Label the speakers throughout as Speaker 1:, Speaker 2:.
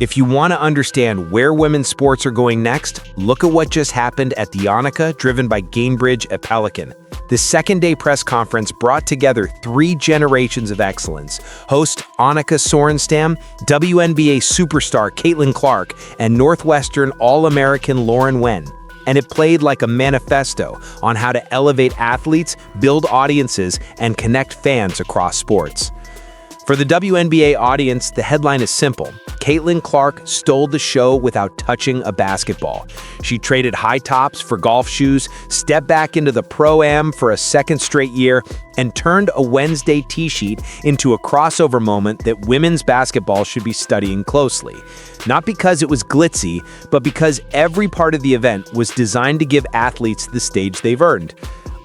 Speaker 1: If you want to understand where women's sports are going next, look at what just happened at the Annika, driven by Gainbridge at Pelican. This second-day press conference brought together three generations of excellence. Host Annika Sorenstam, WNBA superstar Caitlin Clark, and Northwestern All-American Lauren Nguyen. And it played like a manifesto on how to elevate athletes, build audiences, and connect fans across sports. For the WNBA audience, the headline is simple. Caitlin Clark stole the show without touching a basketball. She traded high tops for golf shoes, stepped back into the Pro-Am for a second straight year, and turned a Wednesday tee sheet into a crossover moment that women's basketball should be studying closely. Not because it was glitzy, but because every part of the event was designed to give athletes the stage they've earned.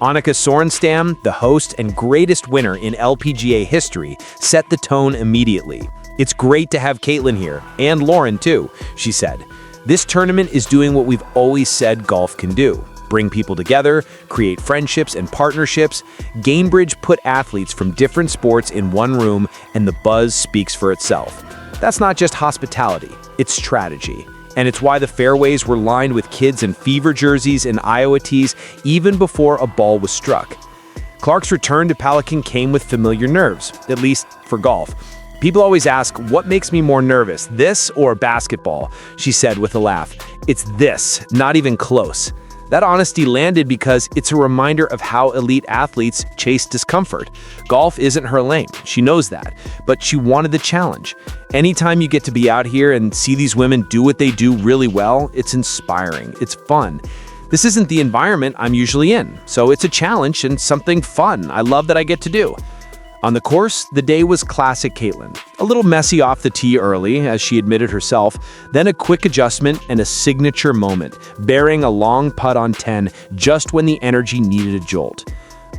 Speaker 1: Annika Sorenstam, the host and greatest winner in LPGA history, set the tone immediately. "It's great to have Caitlin here, and Lauren too," she said. "This tournament is doing what we've always said golf can do. Bring people together, create friendships and partnerships. Gainbridge put athletes from different sports in one room, and the buzz speaks for itself." That's not just hospitality, it's strategy. And it's why the fairways were lined with kids in fever jerseys and Iowa tees even before a ball was struck. Clark's return to Pelican came with familiar nerves, at least for golf. "People always ask, what makes me more nervous, this or basketball?" she said with a laugh. "It's this, not even close." That honesty landed because it's a reminder of how elite athletes chase discomfort. Golf isn't her lane, she knows that, but she wanted the challenge. Anytime you get to be out here and see these women do what they do really well, it's inspiring, it's fun. This isn't the environment I'm usually in, so it's a challenge and something fun I love that I get to do. On the course, the day was classic Caitlin. A little messy off the tee early, as she admitted herself, then a quick adjustment and a signature moment, burying a long putt on 10 just when the energy needed a jolt.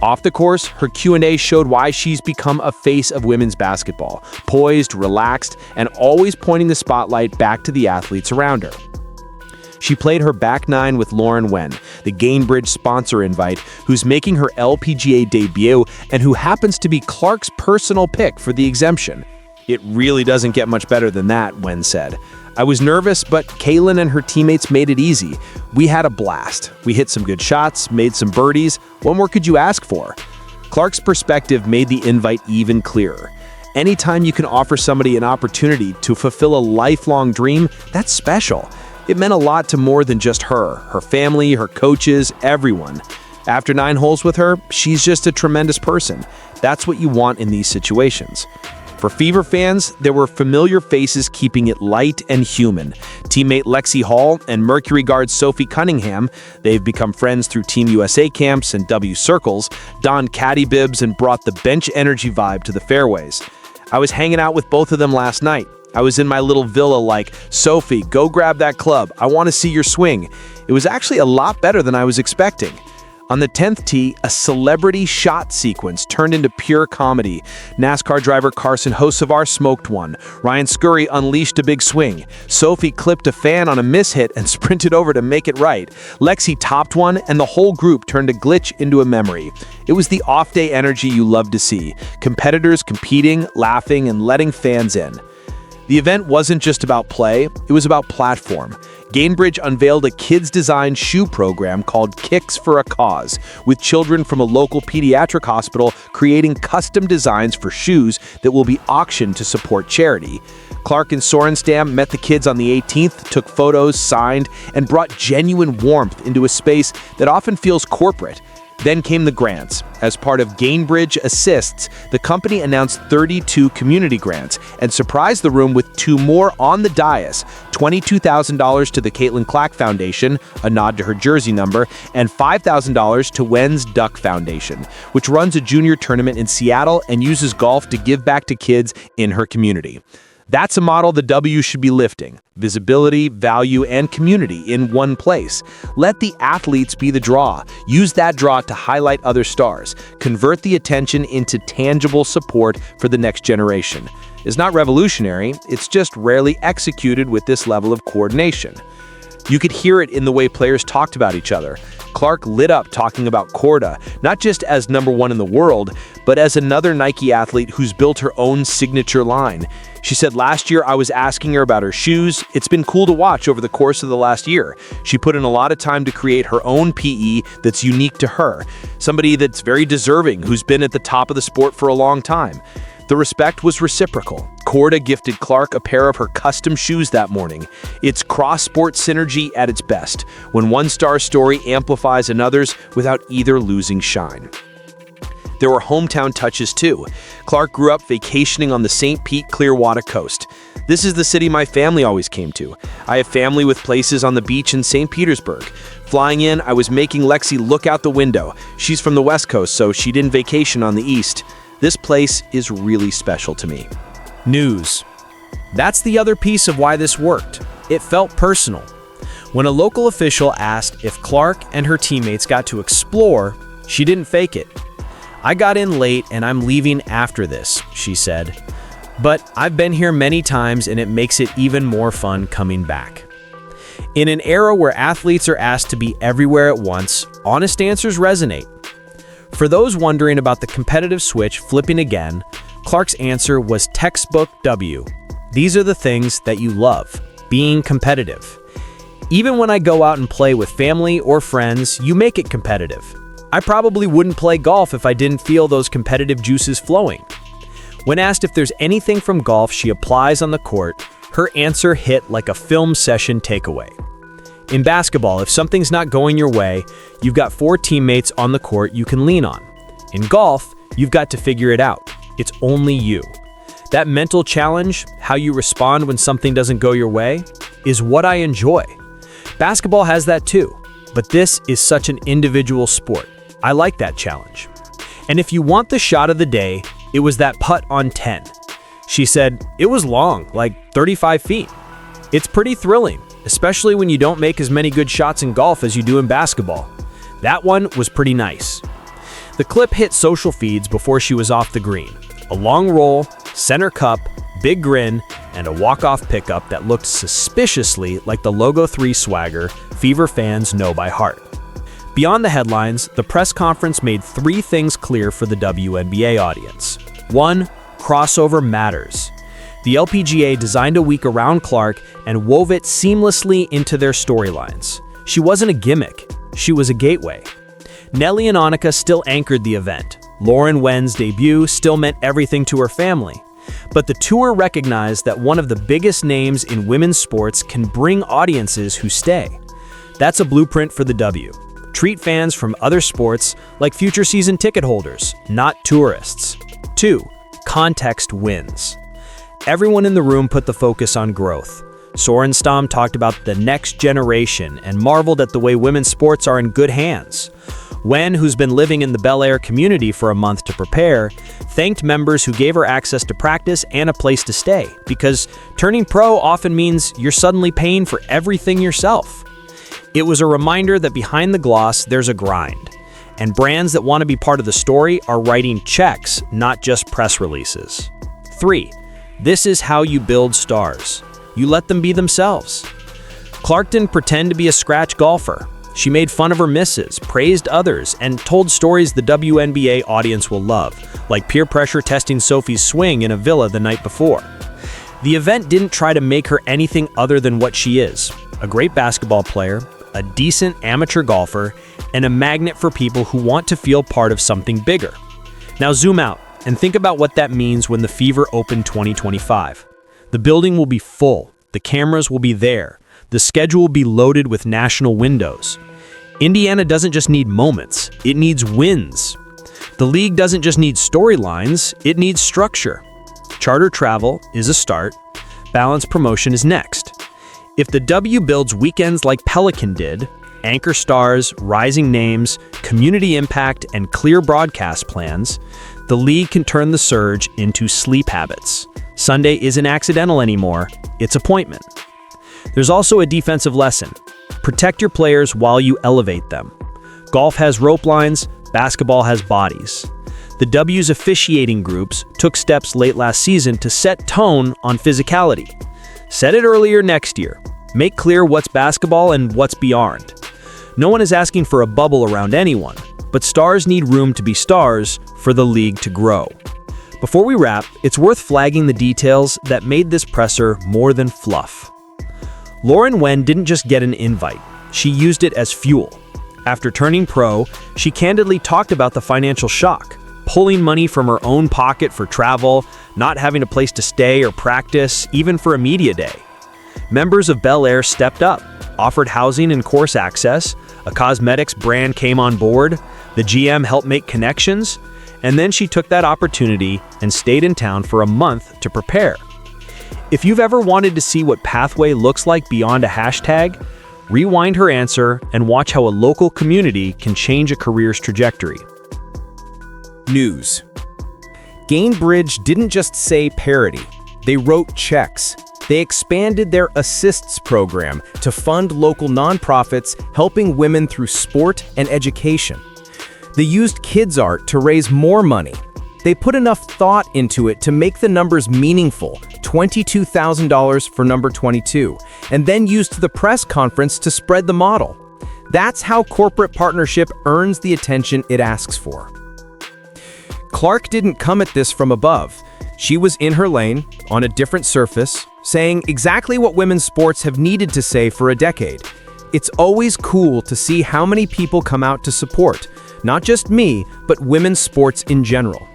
Speaker 1: Off the course, her Q&A showed why she's become a face of women's basketball, poised, relaxed, and always pointing the spotlight back to the athletes around her. She played her back nine with Lauren Nguyen, the Gainbridge sponsor invite, who's making her LPGA debut and who happens to be Clark's personal pick for the exemption. "It really doesn't get much better than that," Nguyen said. "I was nervous, but Caitlin and her teammates made it easy. We had a blast. We hit some good shots, made some birdies. What more could you ask for?" Clark's perspective made the invite even clearer. Anytime you can offer somebody an opportunity to fulfill a lifelong dream, that's special. It meant a lot to more than just her family, her coaches, everyone. After 9 holes with her, she's just a tremendous person. That's what you want in these situations. For Fever fans, there were familiar faces keeping it light and human. Teammate Lexi Hall and Mercury guard Sophie Cunningham, they've become friends through Team USA camps and W Circles, donned caddy bibs and brought the bench energy vibe to the fairways. "I was hanging out with both of them last night. I was in my little villa like, Sophie, go grab that club. I want to see your swing." It was actually a lot better than I was expecting. On the 10th tee, a celebrity shot sequence turned into pure comedy. NASCAR driver Carson Hocevar smoked one. Ryan Scurry unleashed a big swing. Sophie clipped a fan on a mishit and sprinted over to make it right. Lexi topped one, and the whole group turned a glitch into a memory. It was the off-day energy you love to see. Competitors competing, laughing, and letting fans in. The event wasn't just about play, it was about platform. Gainbridge unveiled a kids-designed shoe program called Kicks for a Cause, with children from a local pediatric hospital creating custom designs for shoes that will be auctioned to support charity. Clark and Sorenstam met the kids on the 18th, took photos, signed, and brought genuine warmth into a space that often feels corporate. Then came the grants. As part of Gainbridge Assists, the company announced 32 community grants and surprised the room with 2 more on the dais, $22,000 to the Caitlin Clark Foundation, a nod to her jersey number, and $5,000 to Nguyen's Duck Foundation, which runs a junior tournament in Seattle and uses golf to give back to kids in her community. That's a model the W should be lifting. Visibility, value, and community in one place. Let the athletes be the draw. Use that draw to highlight other stars. Convert the attention into tangible support for the next generation. It's not revolutionary, it's just rarely executed with this level of coordination. You could hear it in the way players talked about each other. Clark lit up talking about Korda, not just as #1 in the world, but as another Nike athlete who's built her own signature line. She said, "Last year I was asking her about her shoes. It's been cool to watch over the course of the last year. She put in a lot of time to create her own PE that's unique to her. Somebody that's very deserving, who's been at the top of the sport for a long time." The respect was reciprocal. Korda gifted Clark a pair of her custom shoes that morning. It's cross-sport synergy at its best, when one star story amplifies another's without either losing shine. There were hometown touches too. Clark grew up vacationing on the St. Pete Clearwater coast. "This is the city my family always came to. I have family with places on the beach in St. Petersburg. Flying in, I was making Lexi look out the window. She's from the West Coast, so she didn't vacation on the East. This place is really special to me."
Speaker 2: News. That's the other piece of why this worked. It felt personal. When a local official asked if Clark and her teammates got to explore, she didn't fake it. "I got in late and I'm leaving after this," she said. "But I've been here many times and it makes it even more fun coming back." In an era where athletes are asked to be everywhere at once, honest answers resonate. For those wondering about the competitive switch flipping again, Clark's answer was textbook W. These are the things that you love, being competitive. "Even when I go out and play with family or friends, you make it competitive. I probably wouldn't play golf if I didn't feel those competitive juices flowing." When asked if there's anything from golf she applies on the court, her answer hit like a film session takeaway. In basketball, if something's not going your way, you've got 4 teammates on the court you can lean on. In golf, you've got to figure it out. It's only you. That mental challenge, how you respond when something doesn't go your way, is what I enjoy. Basketball has that too, but this is such an individual sport. I like that challenge. And if you want the shot of the day, it was that putt on 10. She said, "It was long, like 35 feet. It's pretty thrilling, especially when you don't make as many good shots in golf as you do in basketball. That one was pretty nice." The clip hit social feeds before she was off the green. A long roll, center cup, big grin, and a walk-off pickup that looked suspiciously like the Logo 3 swagger Fever fans know by heart. Beyond the headlines, the press conference made 3 things clear for the WNBA audience. 1. Crossover matters. The LPGA designed a week around Clark and wove it seamlessly into their storylines. She wasn't a gimmick, she was a gateway. Nelly and Annika still anchored the event. Lauren Wen's debut still meant everything to her family. But the tour recognized that one of the biggest names in women's sports can bring audiences who stay. That's a blueprint for the W. Treat fans from other sports like future season ticket holders, not tourists. 2. Context wins. Everyone in the room put the focus on growth. Sorenstam talked about the next generation and marveled at the way women's sports are in good hands. Wen, who's been living in the Bel Air community for a month to prepare, thanked members who gave her access to practice and a place to stay, because turning pro often means you're suddenly paying for everything yourself. It was a reminder that behind the gloss, there's a grind, and brands that want to be part of the story are writing checks, not just press releases. 3. This is how you build stars. You let them be themselves. Clark didn't pretend to be a scratch golfer. She made fun of her misses, praised others, and told stories the WNBA audience will love, like peer pressure testing Sophie's swing in a villa the night before. The event didn't try to make her anything other than what she is: a great basketball player, a decent amateur golfer, and a magnet for people who want to feel part of something bigger. Now zoom out and think about what that means when the Fever open 2025. The building will be full, the cameras will be there, the schedule will be loaded with national windows. Indiana doesn't just need moments, it needs wins. The league doesn't just need storylines, it needs structure. Charter travel is a start, balanced promotion is next. If the W builds weekends like Pelican did, anchor stars, rising names, community impact, and clear broadcast plans, the league can turn the surge into sleep habits. Sunday isn't accidental anymore, it's appointment. There's also a defensive lesson. Protect your players while you elevate them. Golf has rope lines, basketball has bodies. The W's officiating groups took steps late last season to set tone on physicality. Set it earlier next year. Make clear what's basketball and what's beyond. No one is asking for a bubble around anyone, but stars need room to be stars for the league to grow. Before we wrap, it's worth flagging the details that made this presser more than fluff. Lauren Wen didn't just get an invite, she used it as fuel. After turning pro, she candidly talked about the financial shock, pulling money from her own pocket for travel, not having a place to stay or practice, even for a media day. Members of Bel Air stepped up, offered housing and course access, a cosmetics brand came on board, the GM helped make connections, and then she took that opportunity and stayed in town for a month to prepare. If you've ever wanted to see what Pathway looks like beyond a hashtag, rewind her answer and watch how a local community can change a career's trajectory.
Speaker 1: News. Gainbridge didn't just say parity, they wrote checks. They expanded their assists program to fund local nonprofits helping women through sport and education. They used kids art to raise more money. They put enough thought into it to make the numbers meaningful, $22,000 for number 22, and then used the press conference to spread the model. That's how corporate partnership earns the attention it asks for. Clark didn't come at this from above. She was in her lane, on a different surface, saying exactly what women's sports have needed to say for a decade. It's always cool to see how many people come out to support, not just me, but women's sports in general.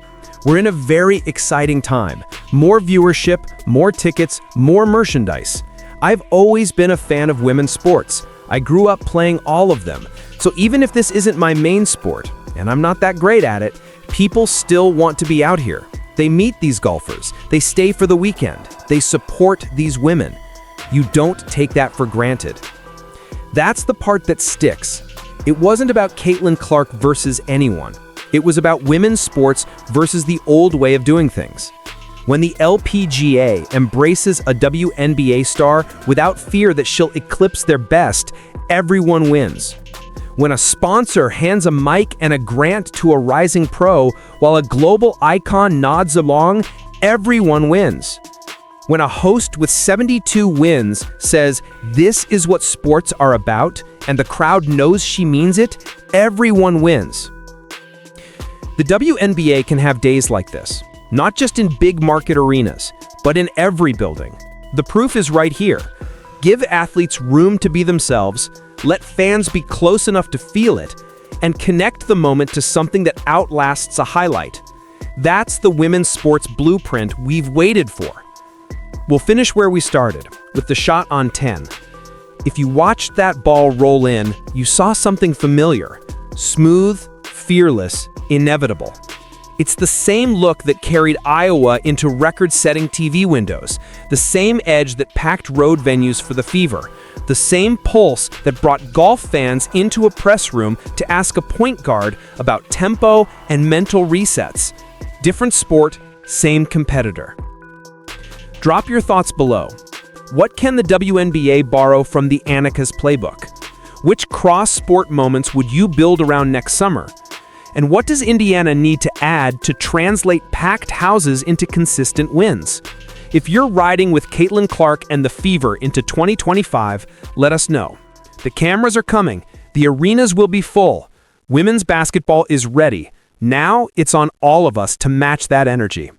Speaker 1: We're in a very exciting time. More viewership, more tickets, more merchandise. I've always been a fan of women's sports. I grew up playing all of them. So even if this isn't my main sport, and I'm not that great at it, people still want to be out here. They meet these golfers. They stay for the weekend. They support these women. You don't take that for granted. That's the part that sticks. It wasn't about Caitlin Clark versus anyone. It was about women's sports versus the old way of doing things. When the LPGA embraces a WNBA star without fear that she'll eclipse their best, everyone wins. When a sponsor hands a mic and a grant to a rising pro while a global icon nods along, everyone wins. When a host with 72 wins says, "This is what sports are about," and the crowd knows she means it, everyone wins. The WNBA can have days like this, not just in big market arenas, but in every building. The proof is right here. Give athletes room to be themselves, let fans be close enough to feel it, and connect the moment to something that outlasts a highlight. That's the women's sports blueprint we've waited for. We'll finish where we started, with the shot on 10. If you watched that ball roll in, you saw something familiar. Smooth, fearless, inevitable. It's the same look that carried Iowa into record-setting TV windows, the same edge that packed road venues for the Fever, the same pulse that brought golf fans into a press room to ask a point guard about tempo and mental resets. Different sport, same competitor. Drop your thoughts below. What can the WNBA borrow from the Annika's playbook? Which cross-sport moments would you build around next summer? And what does Indiana need to add to translate packed houses into consistent wins? If you're riding with Caitlin Clark and the Fever into 2025, let us know. The cameras are coming. The arenas will be full. Women's basketball is ready. Now it's on all of us to match that energy.